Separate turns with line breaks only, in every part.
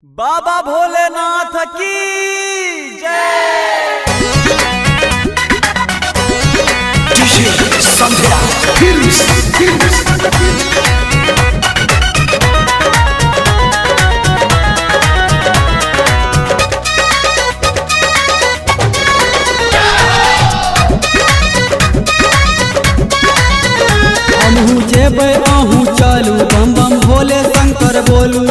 बाबा भोलेनाथ की जय।
हमहू जेबै अहू चलू बम बम भोले शंकर बोलू।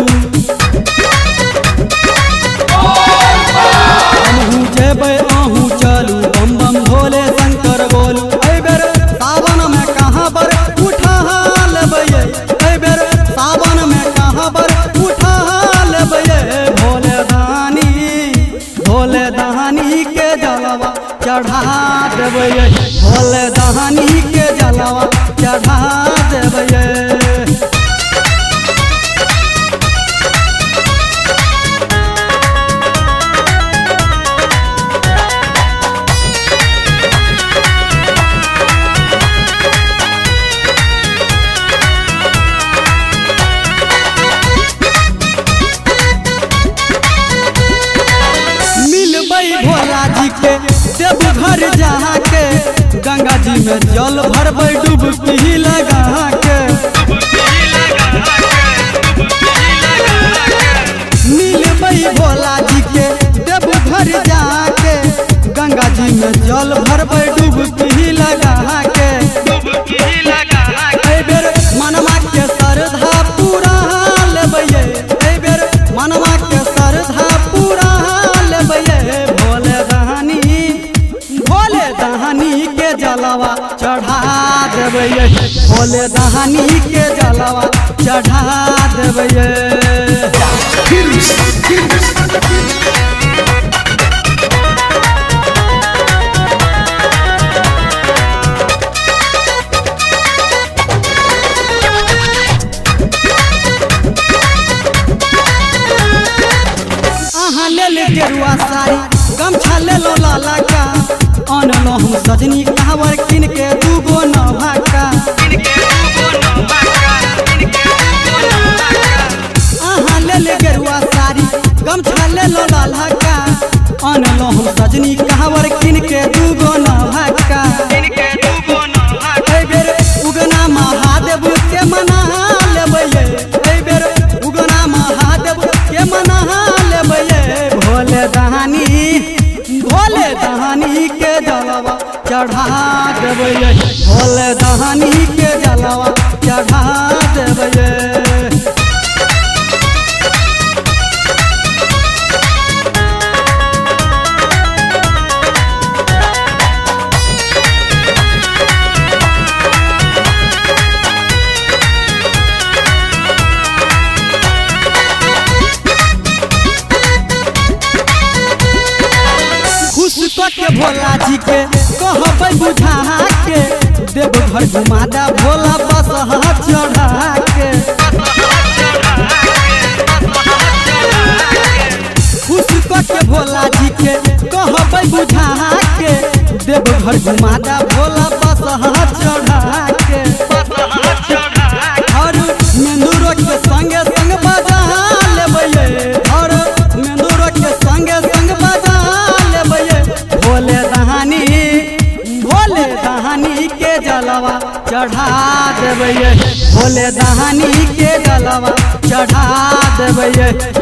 हमहू जेबै अहू चलू बम बम भोले शंकर बोलू। एहि बेर सावन में कहाँ बर उठा लेबै, एहि बेर सावन में कहाँ बर उठा लेबै। भोले दानी के जलवा चढ़ा देबै, भोले दानी के जलवा चढ़ा देबै। भोला जी के देवघर जहाँ के गंगा जी में जल भरबै डुबकी लगा के। मिलबै भोला जी के देवघर जहाँ के गंगा जी में जल भरबै डुबकी लगा के। एहि बेर मनवा के श्रद्धा पूरा लेबै, एहि बेर मनवा के श्रद्धा पूरा लेबै। भोले दानी के जलवा चढ़ा देबै, भोले दानी के जलवा चढ़ा देबै। अहाँ ले ले गेरुआ साड़ी गमछा ले लो लाला का, अनलो हम सजनी कांवर किन के दूगो नौहा का। अहाँ ले ले गेरुआ साड़ी गमछा ले लो लाला का, अनलो हम सजनी कांवर किन के दूगो नौहा का। एहि बेर उगना महादेव के मना लेबै, एहि बेर उगना महादेव के मना लेबै। भोले दानी के जलवा चढ़ा देबै, भोले दानी के जलवा चढ़ा देबै। के भोला जी के कहबै बुझा के, देवघर घुमादा भोला बस चढ़ा के। खुश के भोला जी के कहबै बुझा के, देवघर घुमादा भोला बस चढ़ा के। और मेंदूरो के संगे संग बजा लेबै, और मेंदूरो के संगे संग बजा लेबै। भोले दानी के जलवा चढ़ा देबै, भोले दानी के जलवा चढ़ा देबै।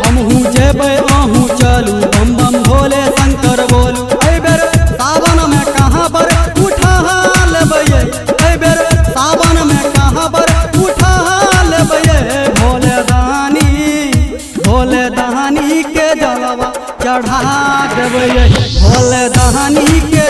हमहू जेबै अहू चलू बम बम भोले शंकर बोलू। एहि बेर सावन में कहाँ बर उठा लेबै, एहि बेर सावन में कहाँ बर उठा लेबै। भोले दानी के जलवा चढ़ा देबै, भोले दानी के